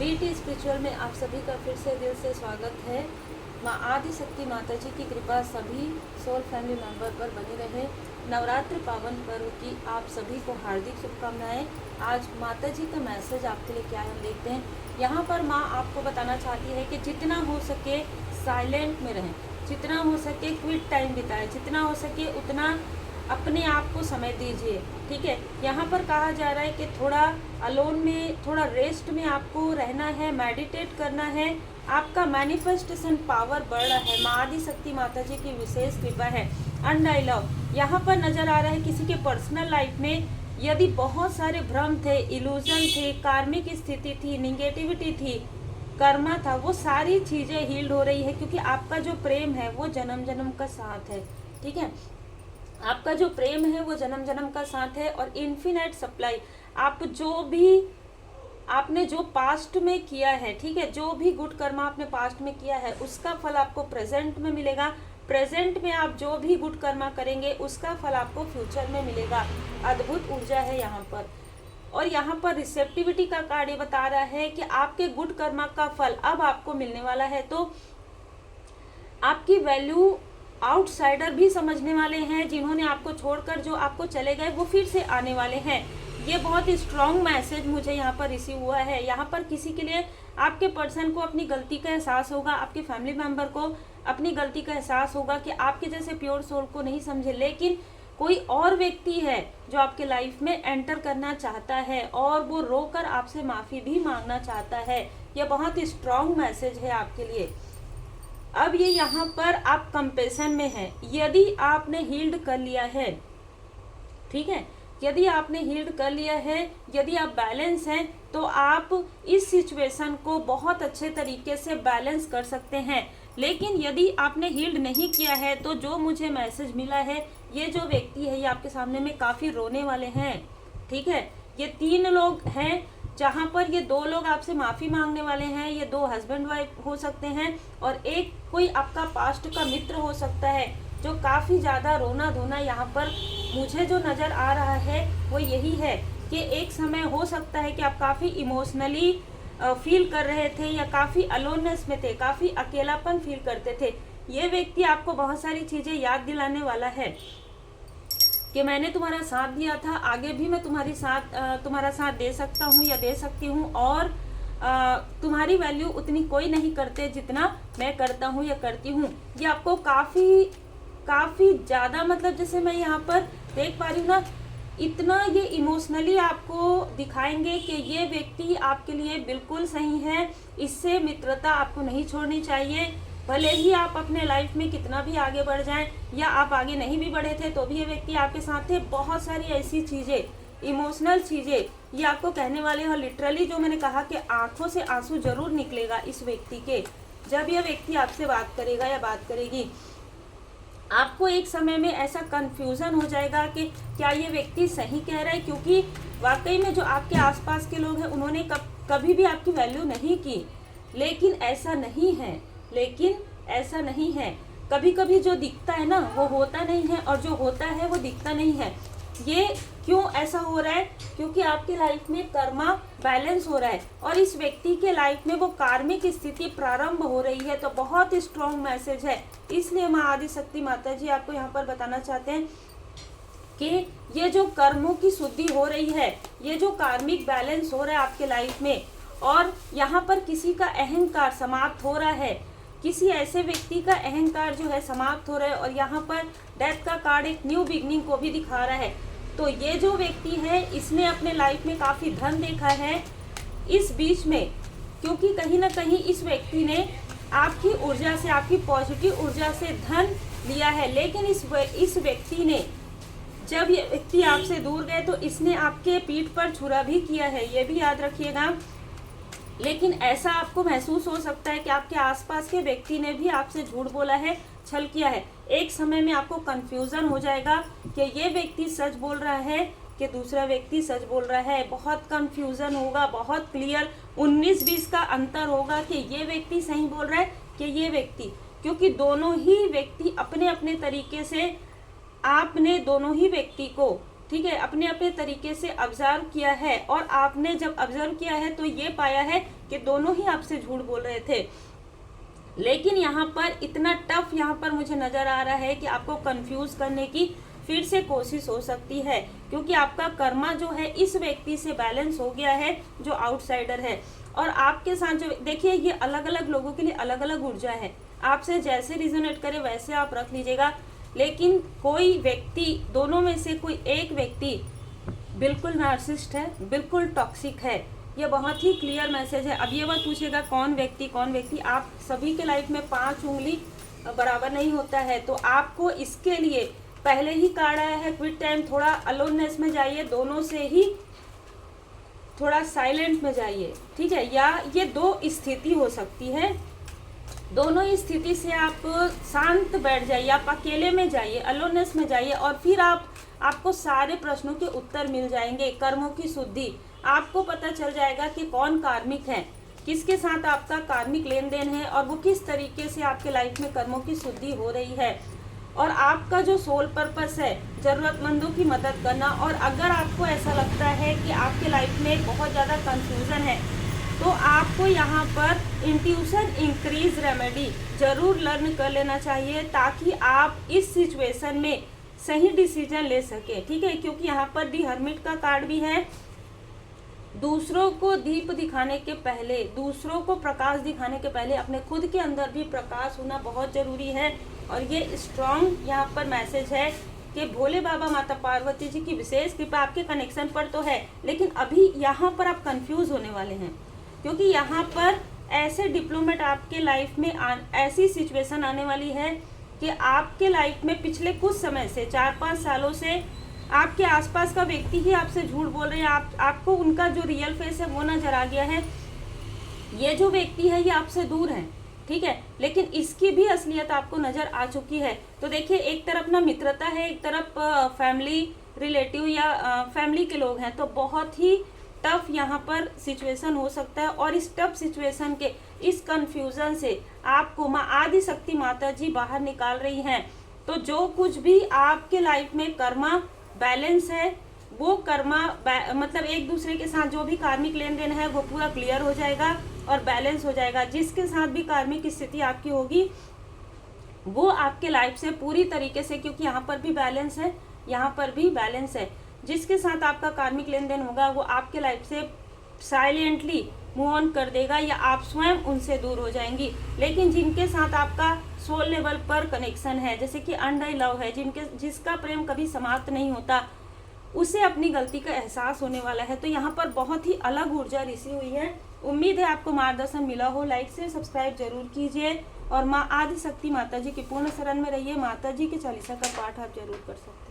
BT spiritual में आप सभी का फिर से दिल से स्वागत है। माँ आदि शक्ति माता जी की कृपा सभी सोल फैमिली मेंबर पर बनी रहे। नवरात्रि पावन पर्व की आप सभी को हार्दिक शुभकामनाएं। आज माता जी का मैसेज आपके लिए क्या है हम देखते हैं। यहाँ पर माँ आपको बताना चाहती है कि जितना हो सके साइलेंट में रहें, जितना हो सके क्विट टाइम बिताएं, जितना हो सके उतना अपने आप को समय दीजिए। ठीक है, यहाँ पर कहा जा रहा है कि थोड़ा अलोन में, थोड़ा रेस्ट में आपको रहना है, मेडिटेट करना है। आपका मैनिफेस्टेशन पावर बढ़ रहा है। माँ आदि शक्ति माता जी की विशेष कृपा है। एंड आई लव यहाँ पर नजर आ रहा है किसी के पर्सनल लाइफ में यदि बहुत सारे भ्रम थे, इल्यूजन थे, कार्मिक स्थिति थी, निगेटिविटी थी, कर्मा था, वो सारी चीजें हील्ड हो रही है क्योंकि आपका जो प्रेम है वो जन्म जन्म का साथ है। ठीक है, आपका जो प्रेम है वो जन्म जन्म का साथ है और इन्फिनिट सप्लाई। आप जो भी आपने जो पास्ट में किया है, ठीक है, जो भी गुड कर्मा आपने पास्ट में किया है उसका फल आपको प्रेजेंट में मिलेगा। प्रेजेंट में आप जो भी गुड कर्मा करेंगे उसका फल आपको फ्यूचर में मिलेगा। अद्भुत ऊर्जा है यहाँ पर। और यहाँ पर रिसेप्टिविटी का कार्ड ये बता रहा है कि आपके गुड कर्मा का फल अब आपको मिलने वाला है। तो आपकी वैल्यू आउटसाइडर भी समझने वाले हैं। जिन्होंने आपको छोड़कर जो आपको चले गए वो फिर से आने वाले हैं। ये बहुत ही स्ट्रॉन्ग मैसेज मुझे यहाँ पर रिसीव हुआ है। यहाँ पर किसी के लिए आपके पर्सन को अपनी गलती का एहसास होगा, आपके फैमिली मेंबर को अपनी गलती का एहसास होगा कि आपके जैसे प्योर सोल को नहीं समझे, लेकिन कोई और व्यक्ति है जो आपके लाइफ में एंटर करना चाहता है और वो रोकर आपसे माफ़ी भी मांगना चाहता है। यह बहुत ही स्ट्रॉन्ग मैसेज है आपके लिए। अब ये यहाँ पर आप कंपेशन में हैं। यदि आपने हील्ड कर लिया है, ठीक है, यदि आपने हील्ड कर लिया है, यदि आप बैलेंस हैं तो आप इस सिचुएशन को बहुत अच्छे तरीके से बैलेंस कर सकते हैं। लेकिन यदि आपने हील्ड नहीं किया है तो जो मुझे मैसेज मिला है, ये जो व्यक्ति है ये आपके सामने में काफ़ी रोने वाले हैं। ठीक है, ये 3 लोग हैं जहाँ पर ये 2 लोग आपसे माफ़ी मांगने वाले हैं। ये 2 हस्बैंड वाइफ हो सकते हैं और एक कोई आपका पास्ट का मित्र हो सकता है जो काफ़ी ज़्यादा रोना धोना। यहाँ पर मुझे जो नज़र आ रहा है वो यही है कि एक समय हो सकता है कि आप काफ़ी इमोशनली फील कर रहे थे या काफ़ी अलोननेस में थे, काफ़ी अकेलापन फील करते थे। ये व्यक्ति आपको बहुत सारी चीज़ें याद दिलाने वाला है कि मैंने तुम्हारा साथ दिया था, आगे भी मैं तुम्हारा साथ दे सकता हूँ या दे सकती हूँ, और तुम्हारी वैल्यू उतनी कोई नहीं करते जितना मैं करता हूँ या करती हूँ। ये आपको काफ़ी ज़्यादा, मतलब जैसे मैं यहाँ पर देख पा रही हूँ ना, इतना ये इमोशनली आपको दिखाएंगे कि ये व्यक्ति आपके लिए बिल्कुल सही है। इससे मित्रता आपको नहीं छोड़नी चाहिए। भले ही आप अपने लाइफ में कितना भी आगे बढ़ जाएं या आप आगे नहीं भी बढ़े थे तो भी ये व्यक्ति आपके साथ थे। बहुत सारी ऐसी चीज़ें, इमोशनल चीज़ें ये आपको कहने वाले हैं। लिटरली जो मैंने कहा कि आंखों से आंसू जरूर निकलेगा इस व्यक्ति के, जब यह व्यक्ति आपसे बात करेगा या बात करेगी। आपको एक समय में ऐसा कंफ्यूजन हो जाएगा कि क्या ये व्यक्ति सही कह रहा है, क्योंकि वाकई में जो आपके आसपास के लोग हैं उन्होंने कभी भी आपकी वैल्यू नहीं की। लेकिन ऐसा नहीं है, कभी कभी जो दिखता है ना वो होता नहीं है और जो होता है वो दिखता नहीं है। ये क्यों ऐसा हो रहा है? क्योंकि आपकी लाइफ में कर्मा बैलेंस हो रहा है और इस व्यक्ति के लाइफ में वो कार्मिक स्थिति प्रारंभ हो रही है। तो बहुत ही स्ट्रॉन्ग मैसेज है। इसलिए माँ आदि शक्ति माता जी आपको यहाँ पर बताना चाहते हैं कि ये जो कर्मों की शुद्धि हो रही है, ये जो कार्मिक बैलेंस हो रहा है आपके लाइफ में, और यहाँ पर किसी का अहंकार समाप्त हो रहा है, किसी ऐसे व्यक्ति का अहंकार जो है समाप्त हो रहा है। और यहाँ पर डेथ का कार्ड एक न्यू बिगनिंग को भी दिखा रहा है। तो ये जो व्यक्ति है इसने अपने लाइफ में काफ़ी धन देखा है इस बीच में, क्योंकि कहीं ना कहीं इस व्यक्ति ने आपकी ऊर्जा से, आपकी पॉजिटिव ऊर्जा से धन लिया है। लेकिन इस व्यक्ति ने, जब ये व्यक्ति आपसे दूर गए तो इसने आपके पीठ पर छुरा भी किया है, ये भी याद रखिएगा। लेकिन ऐसा आपको महसूस हो सकता है कि आपके आसपास के व्यक्ति ने भी आपसे झूठ बोला है, छल किया है। एक समय में आपको कंफ्यूजन हो जाएगा कि ये व्यक्ति सच बोल रहा है कि दूसरा व्यक्ति सच बोल रहा है। बहुत कंफ्यूजन होगा, बहुत क्लियर 19-20 का अंतर होगा कि ये व्यक्ति सही बोल रहा है कि ये व्यक्ति, क्योंकि दोनों ही व्यक्ति अपने अपने तरीके से, आपने दोनों ही व्यक्ति को ठीक है, अपने अपने तरीके से ऑब्जर्व किया है, और आपने जब ऑब्जर्व किया है तो ये पाया है कि दोनों ही आपसे झूठ बोल रहे थे। लेकिन यहाँ पर इतना टफ यहाँ पर मुझे नजर आ रहा है कि आपको कंफ्यूज करने की फिर से कोशिश हो सकती है, क्योंकि आपका कर्मा जो है इस व्यक्ति से बैलेंस हो गया है जो आउटसाइडर है। और आपके साथ जो देखिए, ये अलग अलग लोगों के लिए अलग अलग ऊर्जा है, आपसे जैसे रिजोनेट करे वैसे आप रख लीजिएगा। लेकिन कोई व्यक्ति, दोनों में से कोई एक व्यक्ति बिल्कुल नार्सिसिस्ट है, बिल्कुल टॉक्सिक है। ये बहुत ही क्लियर मैसेज है। अब ये बात पूछिएगा कौन व्यक्ति, आप सभी के लाइफ में 5 उंगली बराबर नहीं होता है। तो आपको इसके लिए पहले ही कार्ड आया है क्विट टाइम, थोड़ा अलोननेस में जाइए, दोनों से ही थोड़ा साइलेंट में जाइए, ठीक है। या ये 2 स्थिति हो सकती है, दोनों ही स्थिति से आप शांत बैठ जाइए, आप अकेले में जाइए, अलोननेस में जाइए, और फिर आपको सारे प्रश्नों के उत्तर मिल जाएंगे। कर्मों की शुद्धि, आपको पता चल जाएगा कि कौन कार्मिक है, किसके साथ आपका कार्मिक लेन देन है, और वो किस तरीके से आपके लाइफ में कर्मों की शुद्धि हो रही है। और आपका जो सोल पर्पस है, जरूरतमंदों की मदद करना। और अगर आपको ऐसा लगता है कि आपके लाइफ में बहुत ज़्यादा कंफ्यूजन है, तो आपको यहाँ पर इंट्यूशन इंक्रीज रेमेडी जरूर लर्न कर लेना चाहिए, ताकि आप इस सिचुएशन में सही डिसीजन ले सके, ठीक है। क्योंकि यहाँ पर दी हर्मिट का कार्ड भी है। दूसरों को दीप दिखाने के पहले, दूसरों को प्रकाश दिखाने के पहले अपने खुद के अंदर भी प्रकाश होना बहुत जरूरी है। और ये स्ट्रॉन्ग यहाँ पर मैसेज है कि भोले बाबा माता पार्वती जी की विशेष कृपा आपके कनेक्शन पर तो है, लेकिन अभी यहाँ पर आप कंफ्यूज होने वाले हैं, क्योंकि यहाँ पर ऐसे डिप्लोमेट आपके लाइफ में ऐसी सिचुएशन आने वाली है कि आपके लाइफ में पिछले कुछ समय से 4-5 सालों से आपके आसपास का व्यक्ति ही आपसे झूठ बोल रहे हैं। आपको उनका जो रियल फेस है वो नजर आ गया है। ये जो व्यक्ति है ये आपसे दूर है, ठीक है, लेकिन इसकी भी असलियत आपको नजर आ चुकी है। तो देखिए, एक तरफ ना मित्रता है, एक तरफ फैमिली रिलेटिव या फैमिली के लोग हैं, तो बहुत ही टफ यहाँ पर सिचुएशन हो सकता है। और इस टफ सिचुएशन के, इस कंफ्यूजन से आपको माँ आदि शक्ति माता जी बाहर निकाल रही हैं। तो जो कुछ भी आपके लाइफ में कर्मा बैलेंस है, वो कर्मा मतलब एक दूसरे के साथ जो भी कार्मिक लेन देन है वो पूरा क्लियर हो जाएगा और बैलेंस हो जाएगा। जिसके साथ भी कार्मिक स्थिति आपकी होगी वो आपके लाइफ से पूरी तरीके से, क्योंकि यहाँ पर भी बैलेंस है, यहाँ पर भी बैलेंस है, जिसके साथ आपका कार्मिक लेन देन होगा वो आपके लाइफ से साइलेंटली मूव ऑन कर देगा, या आप स्वयं उनसे दूर हो जाएंगी। लेकिन जिनके साथ आपका सोल लेवल पर कनेक्शन है, जैसे कि अनडाई लव है, जिसका प्रेम कभी समाप्त नहीं होता, उसे अपनी गलती का एहसास होने वाला है। तो यहाँ पर बहुत ही अलग ऊर्जा रिसी हुई है। उम्मीद है आपको मार्गदर्शन मिला हो। लाइक से सब्सक्राइब जरूर कीजिए, और माँ आदि शक्ति माता जी की पूर्ण शरण में रहिए। माता जी के चालीसा का पाठ आप जरूर कर सकते हैं।